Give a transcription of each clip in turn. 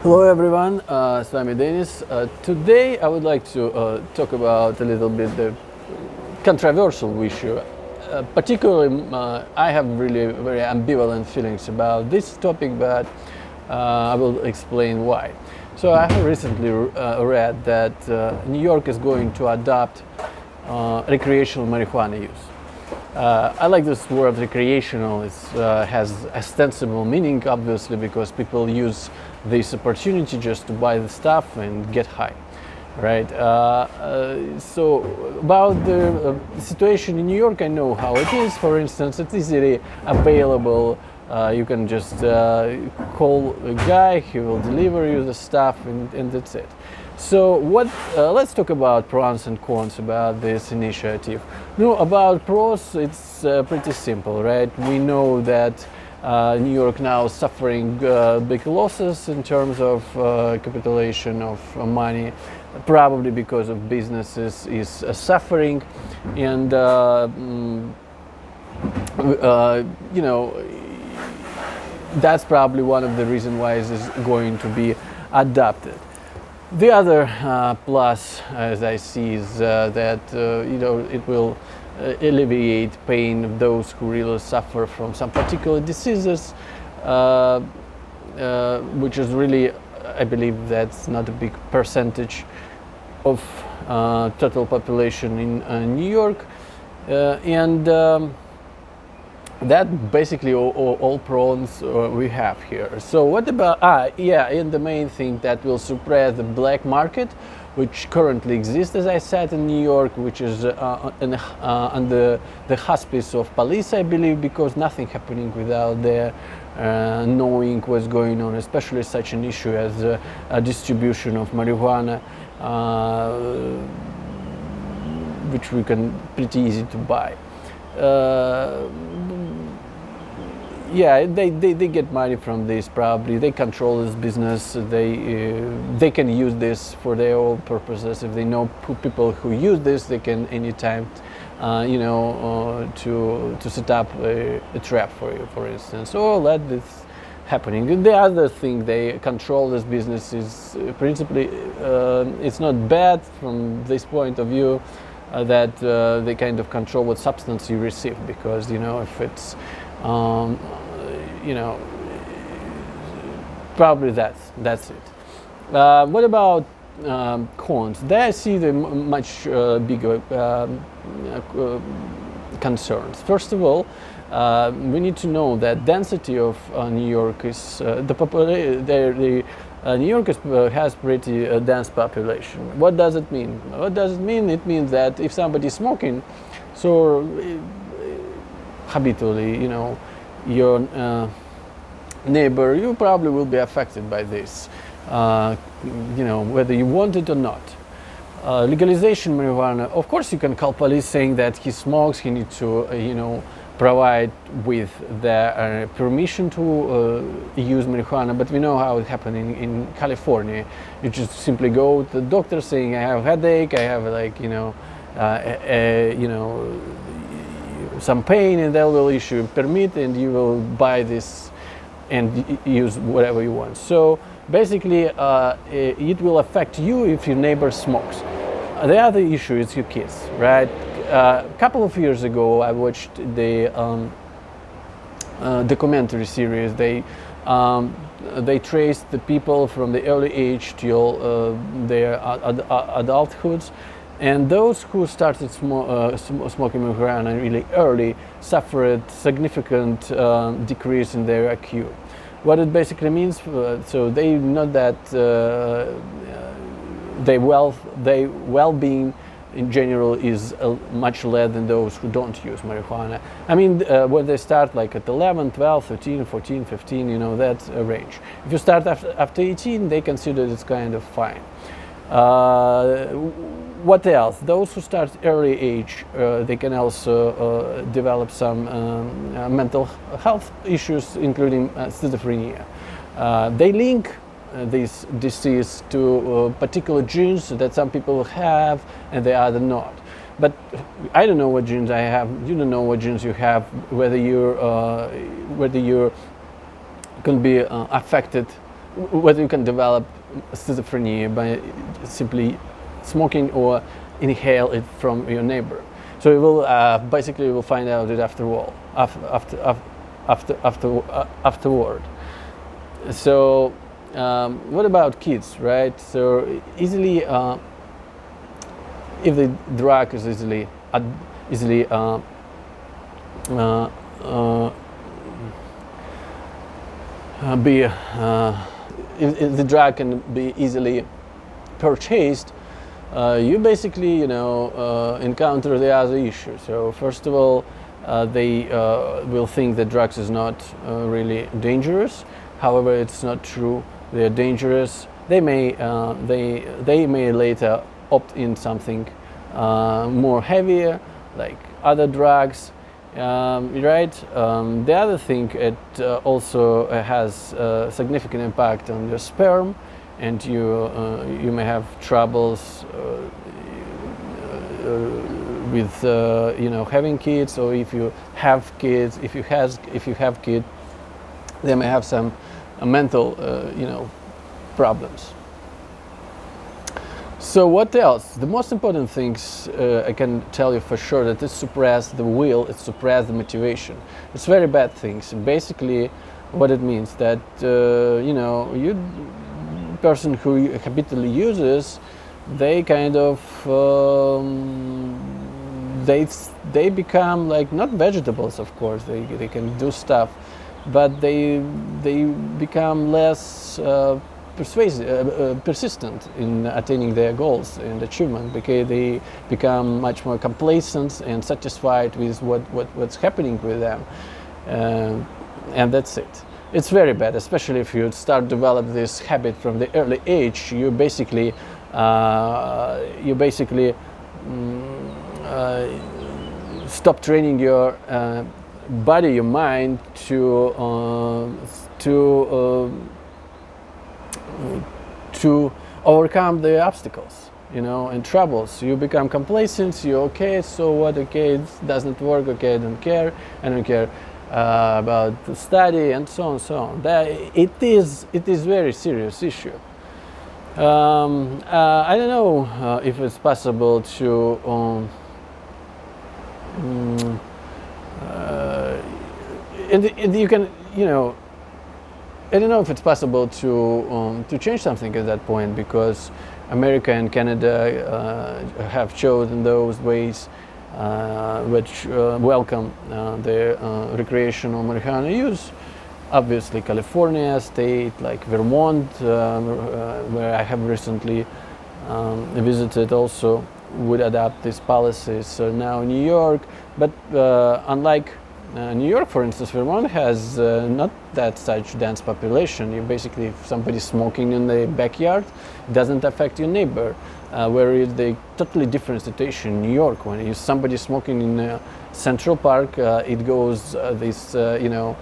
Hello everyone, с вами Denis. Today I would like to talk about a little bit the controversial issue. Particularly, I have really very ambivalent feelings about this topic, but I will explain why. So I have recently read that New York is going to adopt recreational marijuana use. I like this word recreational. It has ostensible meaning, obviously, because people use this opportunity just to buy the stuff and get high, right? So about the situation in New York, I know how it is. For instance, it's easily available. You can just call a guy, he will deliver you the stuff, and that's it. So let's talk about pros and cons about this initiative. No, about pros, it's pretty simple, right? We know that New York now is suffering big losses in terms of capitalization of money, probably because of businesses is suffering, and you know, that's probably one of the reasons why this is going to be adopted. The other plus, as I see, is that it will alleviate pain of those who really suffer from some particular diseases, which is really, I believe, that's not a big percentage of total population in New York, and that basically all pros we have here. So what about and the main thing that will suppress the black market, which currently exists, as I said, in New York, which is under the hospice of police, I believe, because nothing happening without their knowing what's going on, especially such an issue as a distribution of marijuana, which we can pretty easy to buy. They get money from this. Probably they control this business. They can use this for their own purposes. If they know people who use this, they can anytime, to set up a trap for you, for instance, or let this happening. The other thing, they control this business is principally it's not bad from this point of view. That they kind of control what substance you receive, because if it's probably that's it. What about cons? There I see the much bigger concerns. First of all, we need to know that density of New York is New York has pretty dense population. What does it mean? What does it mean? It means that if somebody is smoking, so habitually, your neighbor, you probably will be affected by this, whether you want it or not. Legalization marijuana, of course, you can call police saying that he smokes. He needs to, provide with the permission to use marijuana, but we know how it's happening in California. You just simply go to the doctor saying, I have a headache, I have some pain, and they will issue a permit, and you will buy this and use whatever you want. So basically, it will affect you if your neighbor smokes. The other issue is your kids, right? A couple of years ago, I watched the documentary series. They traced the people from the early age till their adulthoods, and those who started smoking marijuana really early suffered significant decrease in their IQ. What it basically means, so they know that their well-being in general is much less than those who don't use marijuana. I mean, when they start like at 11, 12, 13, 14, 15, that's a range. If you start after 18, they consider it's kind of fine. What else? Those who start early age, they can also develop some mental health issues, including schizophrenia. They link this disease to particular genes that some people have and the other not. But I don't know what genes I have. You don't know what genes you have. Whether you can be affected whether you can develop schizophrenia by simply smoking or inhale it from your neighbor. So you will basically you will find out it afterward. So what about kids, right? So easily, if the drug is easily if the drug can be easily purchased, you basically encounter the other issue. So first of all, they will think that drugs is not really dangerous. However, it's not true. They are dangerous. They may later opt in something more heavier, like other drugs. Right. The other thing, it also has a significant impact on your sperm, and you may have troubles with having kids, or if you have kids, if you have kids, they may have some mental problems. So what else? The most important things I can tell you for sure that it suppresses the will, it suppresses the motivation. It's very bad things. They what it means that person who habitually uses, they kind of they become like, not vegetables, of course, they can do stuff, but they become less persistent in attaining their goals and achievement, because they become much more complacent and satisfied with what's happening with them, and that's it. It's very bad, especially if you start develop this habit from the early age. You basically stop training your body, your mind to overcome the obstacles, and troubles. You become complacent. You're okay. So what? Okay, it doesn't work. Okay, I don't care. About the study and so on, so on. It is very serious issue. I don't know if it's possible to and you can, I don't know if it's possible to change something at that point, because America and Canada have chosen those ways which welcome the recreational marijuana use. Obviously, California state, like Vermont, where I have recently visited, also would adopt these policies. So now New York, but unlike New York, for instance, Vermont has not that such dense population. You basically, if somebody's smoking in the backyard, it doesn't affect your neighbor. Whereas the totally different situation in New York, when somebody smoking in Central Park, it goes the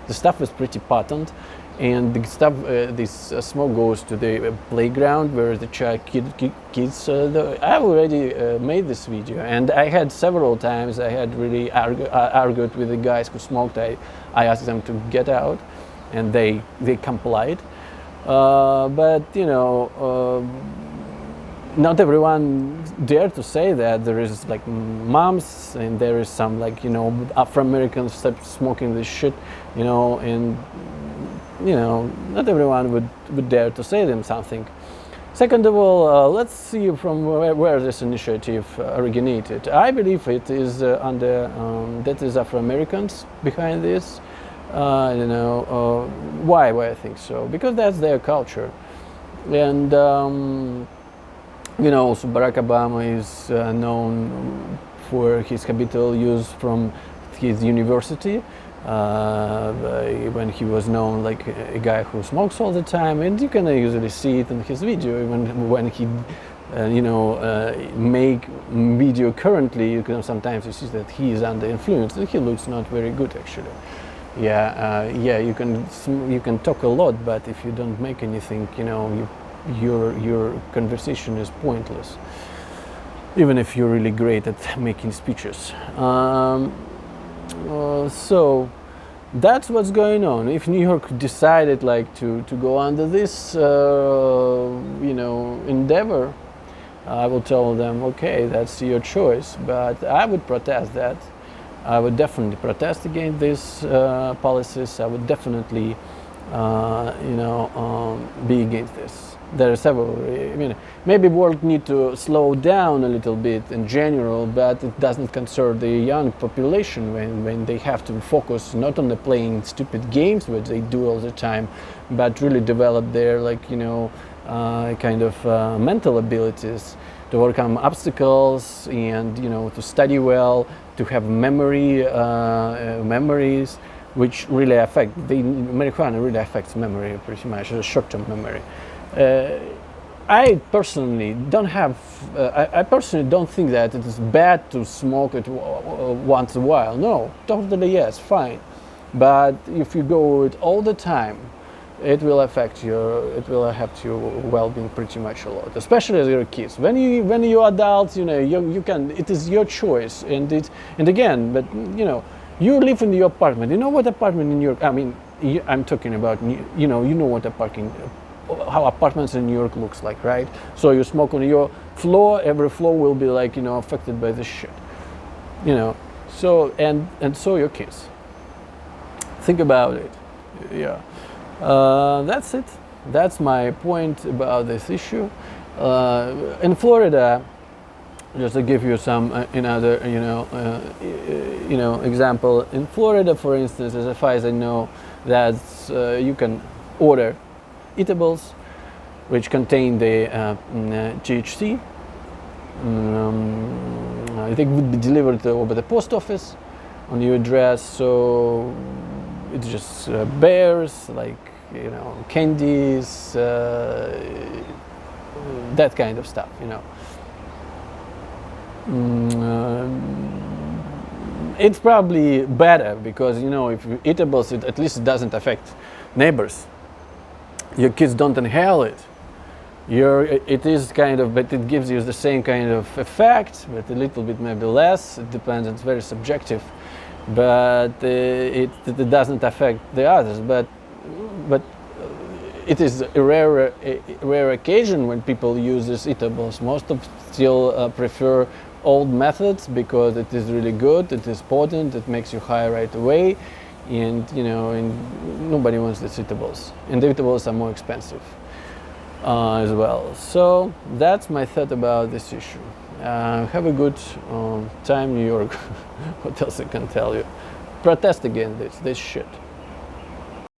stuff is pretty potent, and the stuff this smoke goes to the playground where the kids. I already made this video, and I had several times. I had really argued with the guys who smoked. I asked them to get out, and they complied. But not everyone dare to say that. There is like moms, and there is some Afro-Americans smoking this shit, and not everyone would dare to say them something. Second of all, let's see from where this initiative originated. I believe it is that is Afro-Americans behind this. Why I think so? Because that's their culture, and also Barack Obama is known for his habitual use from his university, when he was known like a guy who smokes all the time, and you can usually see it in his video. Even when he make video currently, you can sometimes you see that he is under influence, and he looks not very good actually. You can talk a lot, but if you don't make anything, your conversation is pointless, even if you're really great at making speeches. So That's what's going on. If New York decided like to go under this, endeavor, I will tell them, okay, that's your choice. But I would protest that. I would definitely protest against these policies. I would definitely, be against this. There are several. I mean, maybe world need to slow down a little bit in general, but it doesn't concern the young population when they have to focus not on the playing stupid games, which they do all the time, but really develop their mental abilities to overcome obstacles and to study well, to have memories, which really affect marijuana really affects memory pretty much, short-term memory. I personally don't think that it is bad to smoke it once in a while. No, totally yes, fine. But if you go it all the time, it will affect your well-being pretty much a lot, especially as your kids. When you're adults, you can. It is your choice, and again, but you live in your apartment. You know what apartment in New York? I mean, I'm talking about you know what how apartments in New York looks like, right? So you smoke on your floor. Every floor will be affected by this shit, So and so your kids. Think about it. Yeah. That's it. That's my point about this issue. In Florida, just to give you some another example. In Florida, for instance, as far as I know, that you can order eatables which contain the THC. They would be delivered over the post office on your address. So it's just bears, candies, that kind of stuff, It's probably better because, if eatables, at least it doesn't affect neighbors. Your kids don't inhale it. It is but it gives you the same kind of effect, but a little bit maybe less. It depends, it's very subjective. But it doesn't affect the others. But it is a rare occasion when people use these eatables. Most of still prefer old methods because it is really good, it is potent, it makes you high right away, and nobody wants these eatables. And the eatables are more expensive as well. So that's my thought about this issue. Have a good time, New York. What else I can tell you? Protest against this shit.